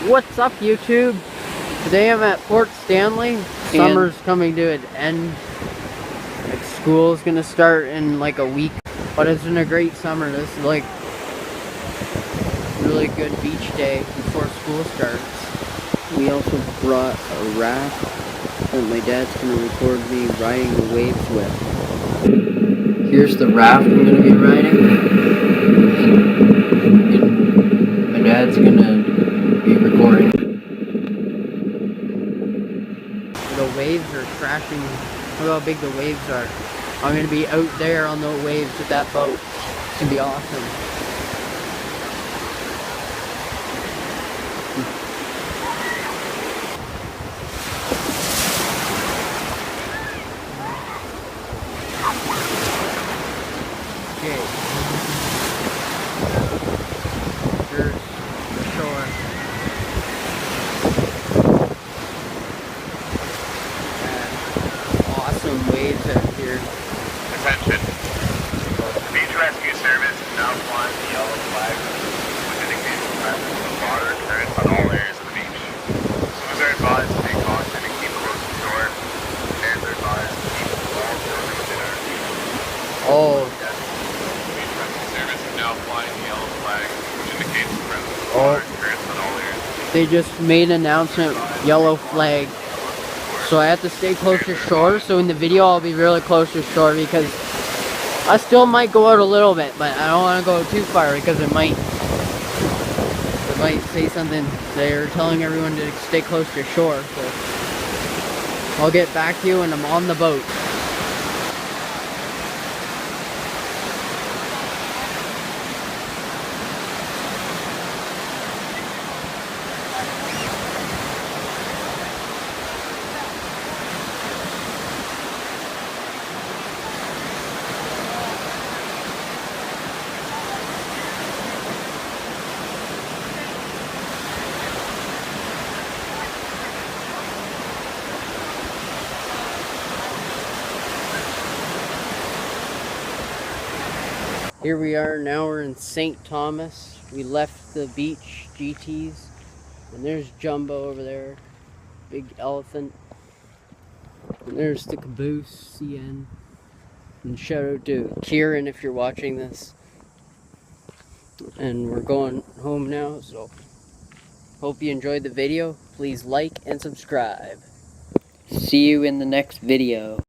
What's up, YouTube? Today I'm at Port Stanley. Summer's coming to an end. Like, school's gonna start in like a week. But it's been a great summer. This is like really good beach day before school starts. We also brought a raft that my dad's gonna record me riding the waves with. Here's the raft I'm gonna be riding. And my dad's gonna be recording. The waves are crashing. Look how big the waves are. I'm gonna be out there on the waves with that boat. It's gonna be awesome. Okay. Here's the shore. And awesome waves out here. Attention. The beach rescue service is now flying the yellow flag, which indicates the presence of water currents on all areas of the beach. Swimmers are advised to take caution and keep close to shore, and they're advised to keep all children within our beach. Oh. Yes. The beach rescue service is now flying the yellow flag, which indicates the presence of water currents on all areas of the beach. They just made an announcement, yellow flag. So I have to stay close to shore, so in the video I'll be really close to shore because I still might go out a little bit, but I don't want to go too far because it might say something. They're telling everyone to stay close to shore, so I'll get back to you when I'm on the boat. Here we are, now we're in St. Thomas. We left the beach GTs, and there's Jumbo over there, big elephant. And there's the caboose, CN. And shout out to Kieran if you're watching this. And we're going home now, so hope you enjoyed the video. Please like and subscribe. See you in the next video.